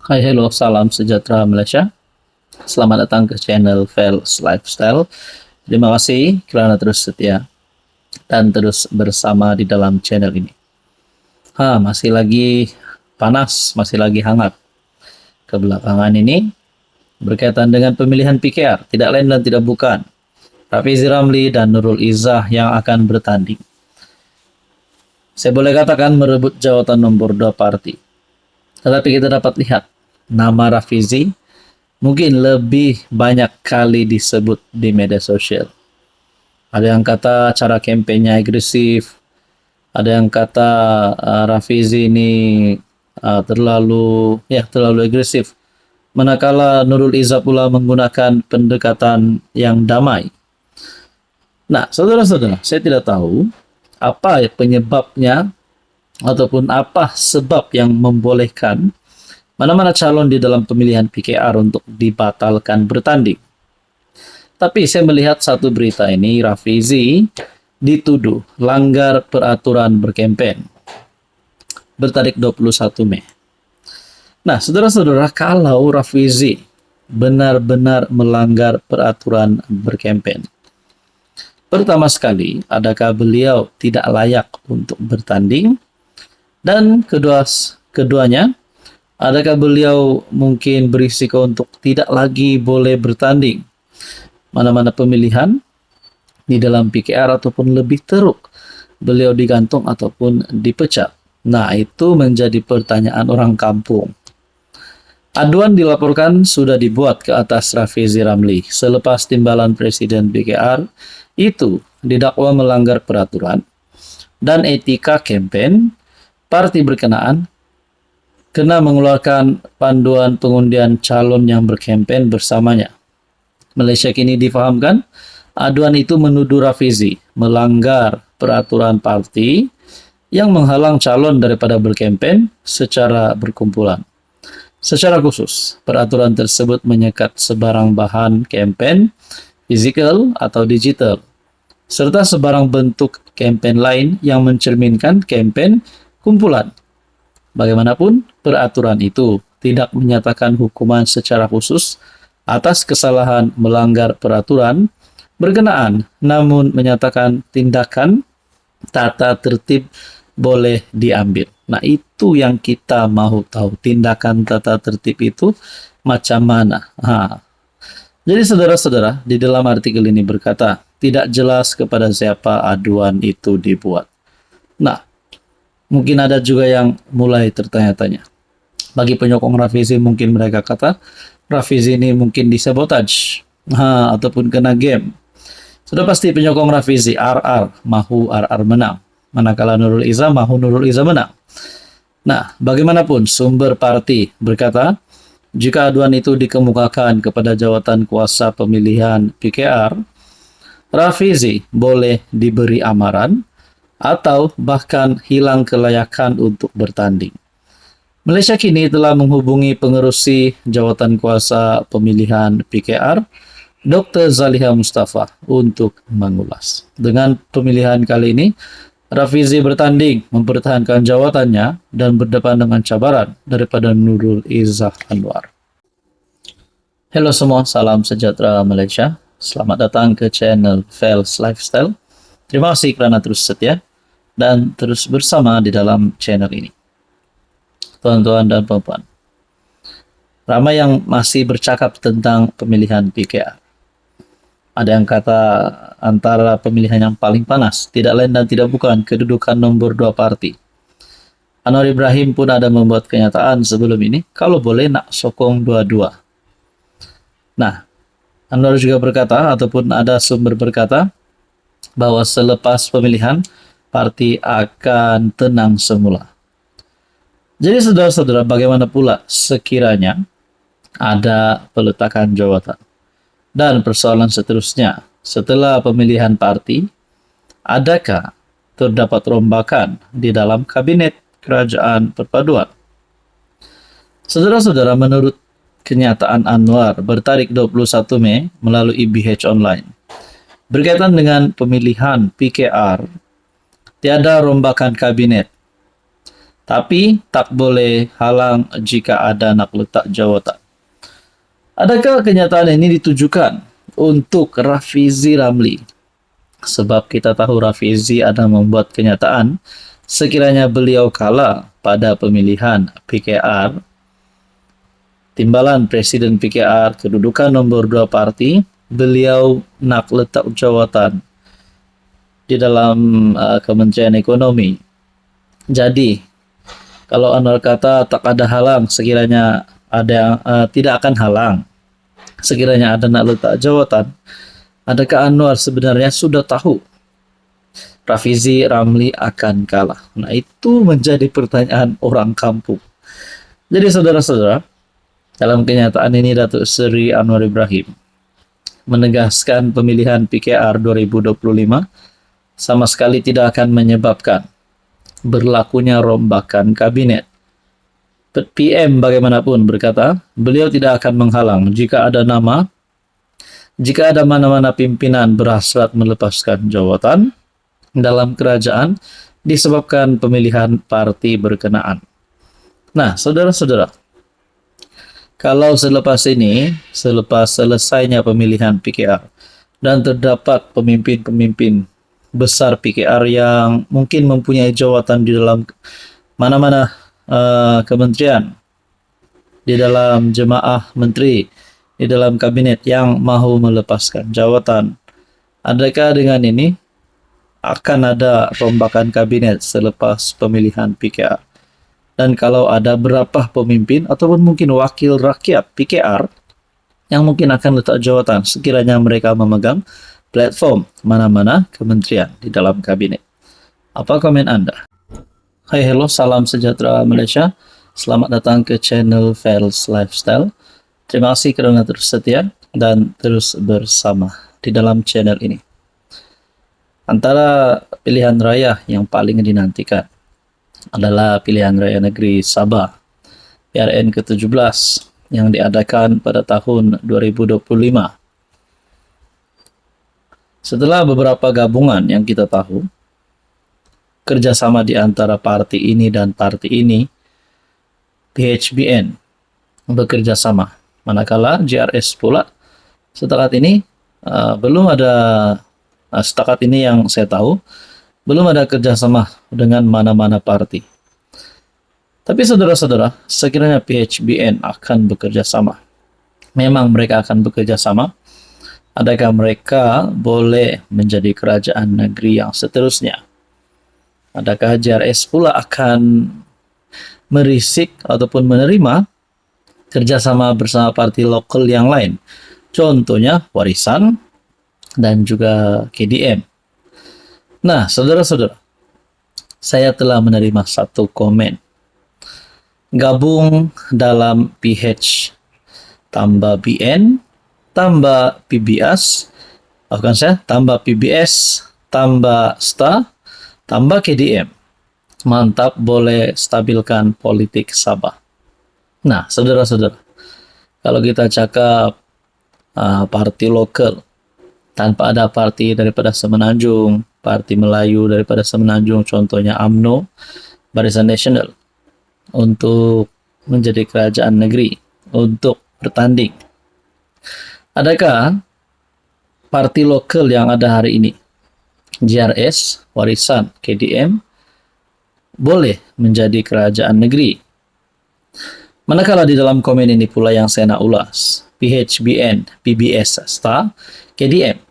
Hai, hello, salam sejahtera Malaysia. Selamat datang ke channel Fels Lifestyle. Terima kasih kerana terus setia dan terus bersama di dalam channel ini. Masih lagi panas, masih lagi hangat. Kebelakangan ini berkaitan dengan pemilihan PKR, tidak lain dan tidak bukan Rafizi Ramli dan Nurul Izzah yang akan bertanding. Saya boleh katakan merebut jawatan nomor 2 parti. Tetapi kita dapat lihat nama Rafizi mungkin lebih banyak kali disebut di media sosial. Ada yang kata cara kampanye agresif, ada yang kata Rafizi ini terlalu agresif. Manakala Nurul Izzah pula menggunakan pendekatan yang damai. Nah, saudara-saudara, saya tidak tahu apa penyebabnya ataupun apa sebab yang membolehkan mana-mana calon di dalam pemilihan PKR untuk dibatalkan bertanding. Tapi saya melihat satu berita ini, Rafizi dituduh langgar peraturan berkempen bertarik 21 Mei. Nah, saudara-saudara, kalau Rafizi benar-benar melanggar peraturan berkempen, pertama sekali, adakah beliau tidak layak untuk bertanding? Dan keduanya, adakah beliau mungkin berisiko untuk tidak lagi boleh bertanding mana-mana pemilihan di dalam PKR ataupun lebih teruk, beliau digantung ataupun dipecat? Nah, itu menjadi pertanyaan orang kampung. Aduan dilaporkan sudah dibuat ke atas Rafizi Ramli selepas timbalan Presiden PKR itu didakwa melanggar peraturan dan etika kampanye. Parti berkenaan kena mengeluarkan panduan pengundian calon yang berkempen bersamanya. Malaysia kini difahamkan aduan itu menuduh Rafizi melanggar peraturan parti yang menghalang calon daripada berkempen secara berkumpulan. Secara khusus, peraturan tersebut menyekat sebarang bahan kempen, fizikal atau digital, serta sebarang bentuk kempen lain yang mencerminkan kempen kumpulan. Bagaimanapun, peraturan itu tidak menyatakan hukuman secara khusus atas kesalahan melanggar peraturan berkenaan, namun menyatakan tindakan tata tertib boleh diambil. Nah, itu yang kita mau tahu, tindakan tata tertib itu macam mana. Jadi saudara-saudara, di dalam artikel ini berkata, tidak jelas kepada siapa aduan itu dibuat. Nah, mungkin ada juga yang mulai tertanya-tanya. Bagi penyokong Rafizi mungkin mereka kata, Rafizi ini mungkin disabotage, ataupun kena game. Sudah pasti penyokong Rafizi RR, mahu RR menang. Manakala Nurul Izzah, mahu Nurul Izzah menang. Nah, bagaimanapun sumber parti berkata, jika aduan itu dikemukakan kepada jawatan kuasa pemilihan PKR, Rafizi boleh diberi amaran atau bahkan hilang kelayakan untuk bertanding. Malaysia kini telah menghubungi pengerusi jawatan kuasa pemilihan PKR, Dr. Zaliha Mustafa, untuk mengulas. Dengan pemilihan kali ini, Rafizi bertanding mempertahankan jawatannya dan berdepan dengan cabaran daripada Nurul Izzah Anwar. Hello semua, salam sejahtera Malaysia. Selamat datang ke channel Fels Lifestyle. Terima kasih kerana terus setia dan terus bersama di dalam channel ini. Tuan-tuan dan puan-puan, ramai yang masih bercakap tentang pemilihan PKR. Ada yang kata antara pemilihan yang paling panas, tidak lain dan tidak bukan kedudukan nomor 2 parti. Anwar Ibrahim pun ada membuat kenyataan sebelum ini, kalau boleh nak sokong dua-dua. Nah, Anwar juga berkata, ataupun ada sumber berkata, bahwa selepas pemilihan, parti akan tenang semula. Jadi saudara-saudara, bagaimana pula sekiranya ada peletakan jawatan? Dan persoalan seterusnya, setelah pemilihan parti, adakah terdapat rombakan di dalam kabinet kerajaan perpaduan? Saudara-saudara, menurut kenyataan Anwar bertarik 21 Mei melalui IBH Online, berkaitan dengan pemilihan PKR, tiada rombakan kabinet. tapi tak boleh halang jika ada nak letak jawatan. Adakah kenyataan ini ditujukan untuk Rafizi Ramli? Sebab kita tahu Rafizi ada membuat kenyataan sekiranya beliau kalah pada pemilihan PKR, timbalan Presiden PKR, kedudukan nombor 2 parti, beliau nak letak jawatan di dalam Kementerian Ekonomi. Jadi, kalau Anwar kata tak ada halang, sekiranya ada tidak akan halang, sekiranya ada nak letak jawatan, adakah Anwar sebenarnya sudah tahu Rafizi Ramli akan kalah? Nah, itu menjadi pertanyaan orang kampung. Jadi saudara-saudara, dalam kenyataan ini Datuk Seri Anwar Ibrahim menegaskan pemilihan PKR 2025 sama sekali tidak akan menyebabkan berlakunya rombakan kabinet. PM bagaimanapun berkata, beliau tidak akan menghalang jika ada mana-mana pimpinan berhasrat melepaskan jawatan dalam kerajaan disebabkan pemilihan parti berkenaan. Nah, saudara-saudara, kalau selepas selesainya pemilihan PKR dan terdapat pemimpin-pemimpin besar PKR yang mungkin mempunyai jawatan di dalam mana-mana kementerian, di dalam jemaah menteri, di dalam kabinet yang mahu melepaskan jawatan, adakah dengan ini akan ada rombakan kabinet selepas pemilihan PKR? Dan kalau ada, berapa pemimpin ataupun mungkin wakil rakyat PKR yang mungkin akan letak jawatan sekiranya mereka memegang platform mana-mana kementerian di dalam kabinet? Apa komen Anda? Hai, hello, salam sejahtera Malaysia. Selamat datang ke channel Fels Lifestyle. Terima kasih kerana terus setia dan terus bersama di dalam channel ini. Antara pilihan raya yang paling dinantikan adalah pilihan raya negeri Sabah PRN ke-17 yang diadakan pada tahun 2025. Setelah beberapa gabungan yang kita tahu, kerjasama di antara parti ini dan parti ini, PHBN bekerja sama. Manakala JRS pula setakat ini setakat ini yang saya tahu, belum ada kerjasama dengan mana-mana parti. Tapi saudara-saudara, sekiranya PHBN akan bekerja sama, memang mereka akan bekerja sama, adakah mereka boleh menjadi kerajaan negeri yang seterusnya? Adakah JRS pula akan merisik ataupun menerima kerjasama bersama parti lokal yang lain? Contohnya Warisan dan juga KDM. Nah, saudara-saudara, saya telah menerima satu komen. Gabung dalam PH tambah BN tambah PBS, tambah PBS tambah STA tambah KDM. Mantap, boleh stabilkan politik Sabah. Nah, saudara-saudara, kalau kita cakap parti lokal, tanpa ada parti daripada Semenanjung, parti Melayu daripada Semenanjung, contohnya UMNO, Barisan Nasional, untuk menjadi kerajaan negeri, untuk bertanding. Adakah parti lokal yang ada hari ini, JRS, Warisan, KDM, boleh menjadi kerajaan negeri? Manakala di dalam komen ini pula yang saya nak ulas, PHBN, PBS, STA, KDM,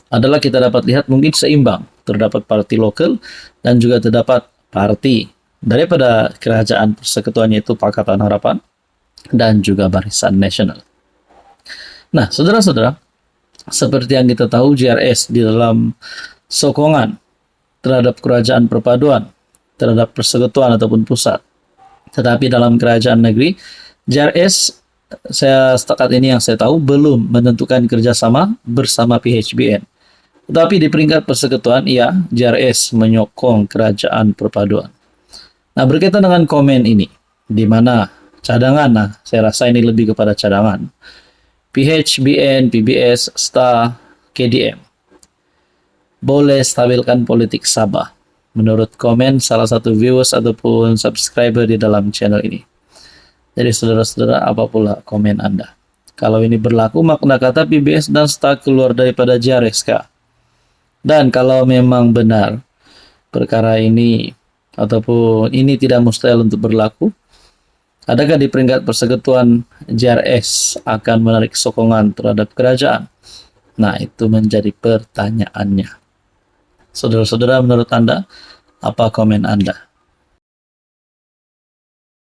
adalah kita dapat lihat mungkin seimbang. Terdapat parti lokal dan juga terdapat parti daripada kerajaan persekutuan, yaitu Pakatan Harapan dan juga Barisan Nasional. Nah, saudara-saudara, seperti yang kita tahu, JRS di dalam sokongan terhadap kerajaan perpaduan, terhadap persekutuan ataupun pusat. Tetapi dalam kerajaan negeri, JRS setakat ini yang saya tahu belum menentukan kerjasama bersama PHBN. Tetapi di peringkat persekutuan, JRS menyokong kerajaan perpaduan. Nah, berkaitan dengan komen ini, di mana cadangan, saya rasa ini lebih kepada cadangan. PHBN, PBS, STA, KDM boleh stabilkan politik Sabah. menurut komen salah satu viewers ataupun subscriber di dalam channel ini. Jadi saudara-saudara, apa pula komen Anda? Kalau ini berlaku, makna kata PBS dan STA keluar daripada JRSK. Dan kalau memang benar perkara ini ataupun ini tidak mustahil untuk berlaku, adakah di peringkat persekutuan JRS akan menarik sokongan terhadap kerajaan? Nah, itu menjadi pertanyaannya. Saudara-saudara, menurut Anda, apa komen Anda?